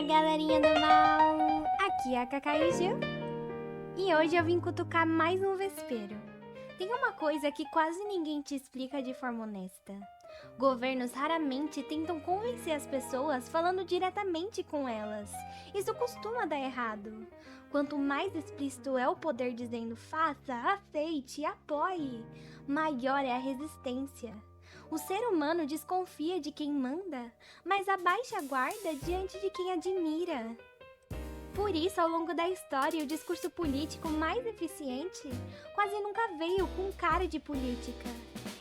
Galerinha do mal! Aqui é a Cacá e Gil. E hoje eu vim cutucar mais um vespeiro. Tem uma coisa que quase ninguém te explica de forma honesta. Governos raramente tentam convencer as pessoas falando diretamente com elas. Isso costuma dar errado. Quanto mais explícito é o poder dizendo faça, aceite, apoie, maior é a resistência. O ser humano desconfia de quem manda, mas abaixa a guarda diante de quem admira. Por isso, ao longo da história, o discurso político mais eficiente quase nunca veio com cara de política.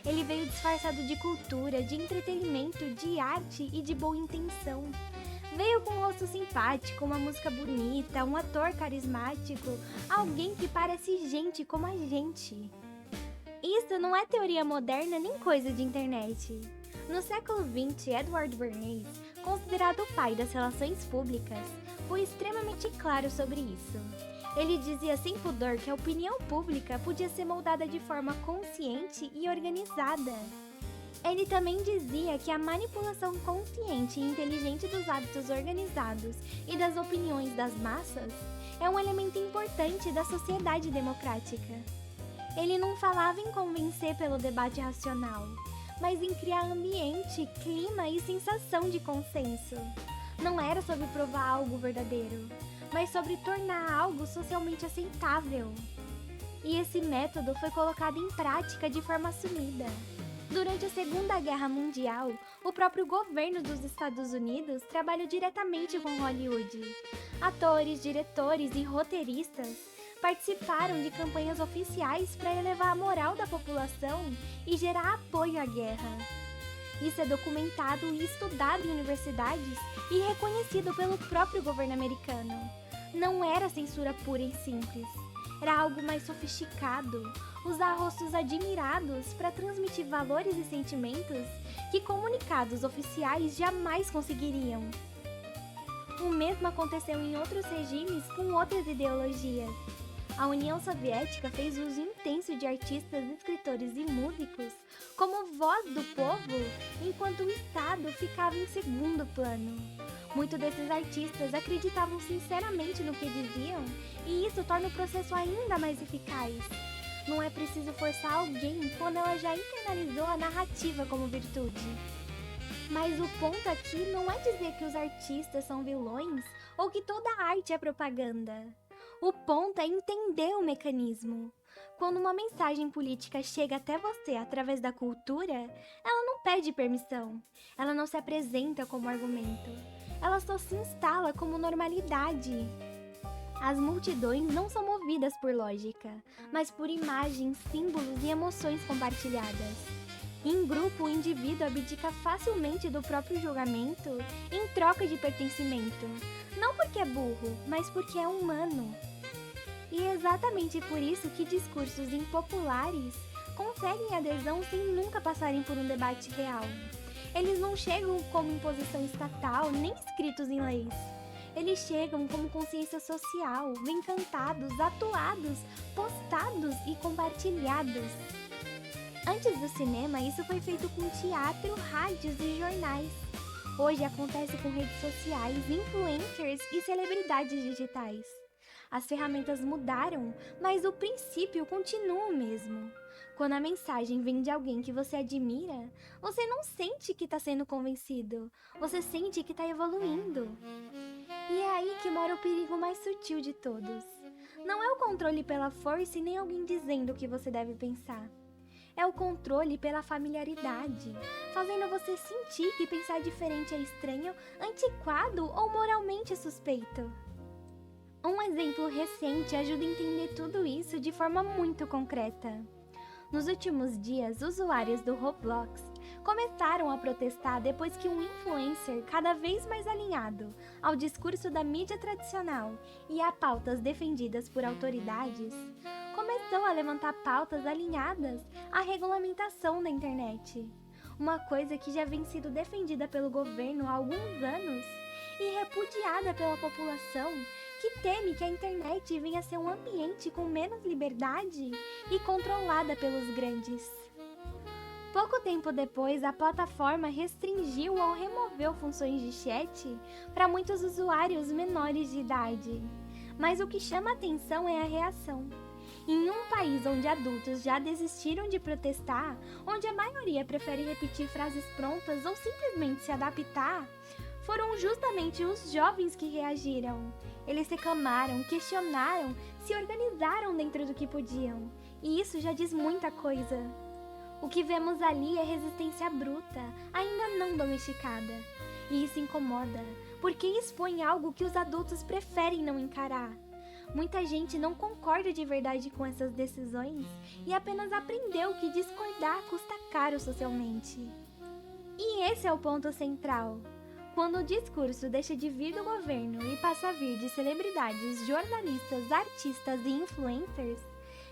Ele veio disfarçado de cultura, de entretenimento, de arte e de boa intenção. Veio com um rosto simpático, uma música bonita, um ator carismático, alguém que parece gente como a gente. Isso não é teoria moderna nem coisa de internet. No século XX, Edward Bernays, considerado o pai das relações públicas, foi extremamente claro sobre isso. Ele dizia sem pudor que a opinião pública podia ser moldada de forma consciente e organizada. Ele também dizia que a manipulação consciente e inteligente dos hábitos organizados e das opiniões das massas é um elemento importante da sociedade democrática. Ele não falava em convencer pelo debate racional, mas em criar ambiente, clima e sensação de consenso. Não era sobre provar algo verdadeiro, mas sobre tornar algo socialmente aceitável. E esse método foi colocado em prática de forma assumida. Durante a Segunda Guerra Mundial, o próprio governo dos Estados Unidos trabalhou diretamente com Hollywood. Atores, diretores e roteiristas participaram de campanhas oficiais para elevar a moral da população e gerar apoio à guerra. Isso é documentado e estudado em universidades e reconhecido pelo próprio governo americano. Não era censura pura e simples, era algo mais sofisticado, usar rostos admirados para transmitir valores e sentimentos que comunicados oficiais jamais conseguiriam. O mesmo aconteceu em outros regimes com outras ideologias. A União Soviética fez uso intenso de artistas, escritores e músicos como voz do povo, enquanto o Estado ficava em segundo plano. Muitos desses artistas acreditavam sinceramente no que diziam, e isso torna o processo ainda mais eficaz. Não é preciso forçar alguém quando ela já internalizou a narrativa como virtude. Mas o ponto aqui não é dizer que os artistas são vilões ou que toda arte é propaganda. O ponto é entender o mecanismo. Quando uma mensagem política chega até você através da cultura, ela não pede permissão, ela não se apresenta como argumento, ela só se instala como normalidade. As multidões não são movidas por lógica, mas por imagens, símbolos e emoções compartilhadas. Em grupo, o indivíduo abdica facilmente do próprio julgamento em troca de pertencimento, não porque é burro, mas porque é humano. E é exatamente por isso que discursos impopulares conseguem adesão sem nunca passarem por um debate real. Eles não chegam como imposição estatal, nem escritos em leis. Eles chegam como consciência social, vêm cantados, atuados, postados e compartilhados. Antes do cinema, isso foi feito com teatro, rádios e jornais. Hoje acontece com redes sociais, influencers e celebridades digitais. As ferramentas mudaram, mas o princípio continua o mesmo. Quando a mensagem vem de alguém que você admira, você não sente que está sendo convencido, você sente que está evoluindo. E é aí que mora o perigo mais sutil de todos. Não é o controle pela força e nem alguém dizendo o que você deve pensar. É o controle pela familiaridade, fazendo você sentir que pensar diferente é estranho, antiquado ou moralmente suspeito. Um exemplo recente ajuda a entender tudo isso de forma muito concreta. Nos últimos dias, usuários do Roblox começaram a protestar depois que um influencer cada vez mais alinhado ao discurso da mídia tradicional e a pautas defendidas por autoridades, começou a levantar pautas alinhadas à regulamentação da internet. Uma coisa que já vem sido defendida pelo governo há alguns anos e repudiada pela população, que teme que a internet venha a ser um ambiente com menos liberdade e controlada pelos grandes. Pouco tempo depois, a plataforma restringiu ou removeu funções de chat para muitos usuários menores de idade. Mas o que chama atenção é a reação. Em um país onde adultos já desistiram de protestar, onde a maioria prefere repetir frases prontas ou simplesmente se adaptar, foram justamente os jovens que reagiram. Eles reclamaram, questionaram, se organizaram dentro do que podiam. E isso já diz muita coisa. O que vemos ali é resistência bruta, ainda não domesticada. E isso incomoda, porque expõe algo que os adultos preferem não encarar. Muita gente não concorda de verdade com essas decisões e apenas aprendeu que discordar custa caro socialmente. E esse é o ponto central. Quando o discurso deixa de vir do governo e passa a vir de celebridades, jornalistas, artistas e influencers,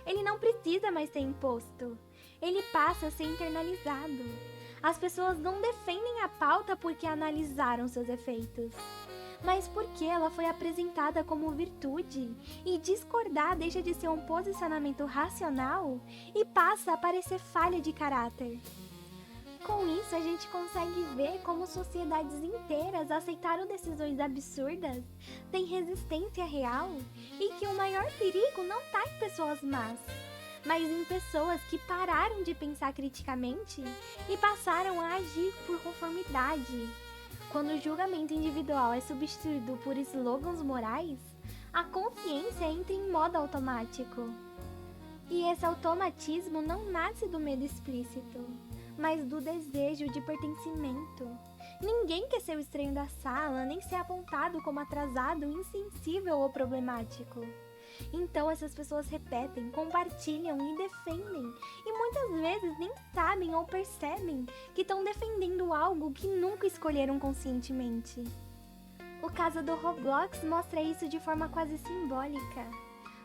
ele não precisa mais ser imposto. Ele passa a ser internalizado. As pessoas não defendem a pauta porque analisaram seus efeitos, mas porque ela foi apresentada como virtude, e discordar deixa de ser um posicionamento racional e passa a parecer falha de caráter. Com isso, a gente consegue ver como sociedades inteiras aceitaram decisões absurdas, têm resistência real, e que o maior perigo não está em pessoas más, mas em pessoas que pararam de pensar criticamente e passaram a agir por conformidade. Quando o julgamento individual é substituído por slogans morais, a consciência entra em modo automático. E esse automatismo não nasce do medo explícito, mas do desejo de pertencimento. Ninguém quer ser o estranho da sala, nem ser apontado como atrasado, insensível ou problemático. Então essas pessoas repetem, compartilham e defendem, e muitas vezes nem sabem ou percebem que estão defendendo algo que nunca escolheram conscientemente. O caso do Roblox mostra isso de forma quase simbólica.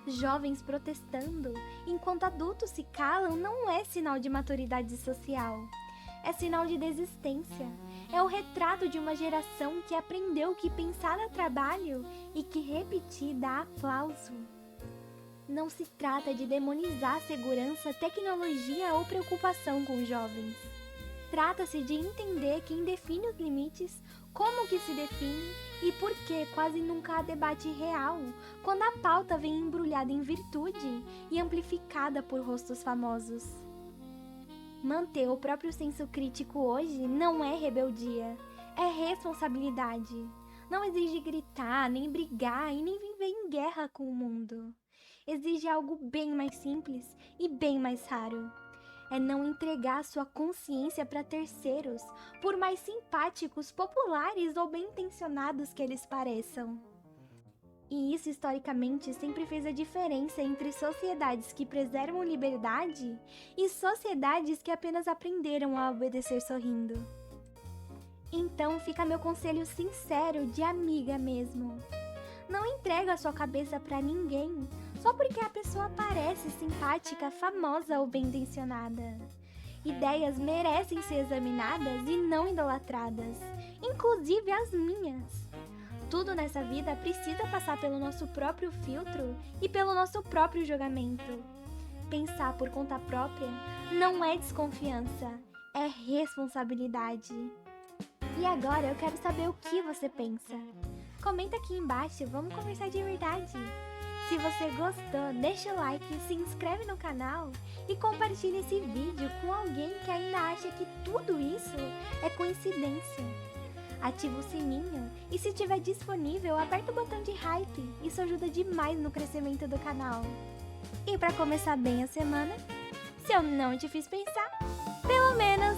Jovens protestando, enquanto adultos se calam, não é sinal de maturidade social. É sinal de desistência. É o retrato de uma geração que aprendeu que pensar dá trabalho e que repetir dá aplauso. Não se trata de demonizar segurança, tecnologia ou preocupação com os jovens. Trata-se de entender quem define os limites, como que se define e por que quase nunca há debate real, quando a pauta vem embrulhada em virtude e amplificada por rostos famosos. Manter o próprio senso crítico hoje não é rebeldia, é responsabilidade. Não exige gritar, nem brigar e nem viver em guerra com o mundo. Exige algo bem mais simples e bem mais raro. É não entregar sua consciência para terceiros, por mais simpáticos, populares ou bem-intencionados que eles pareçam. E isso historicamente sempre fez a diferença entre sociedades que preservam liberdade e sociedades que apenas aprenderam a obedecer sorrindo. Então fica meu conselho sincero de amiga mesmo. Não entrega sua cabeça para ninguém só porque a pessoa parece simpática, famosa ou bem-intencionada. Ideias merecem ser examinadas e não idolatradas, inclusive as minhas. Tudo nessa vida precisa passar pelo nosso próprio filtro e pelo nosso próprio julgamento. Pensar por conta própria não é desconfiança, é responsabilidade. E agora eu quero saber o que você pensa. Comenta aqui embaixo, vamos conversar de verdade. Se você gostou, deixa o like, se inscreve no canal e compartilha esse vídeo com alguém que ainda acha que tudo isso é coincidência. Ativa o sininho e, se estiver disponível, aperta o botão de hype. Isso ajuda demais no crescimento do canal. E para começar bem a semana, se eu não te fiz pensar, pelo menos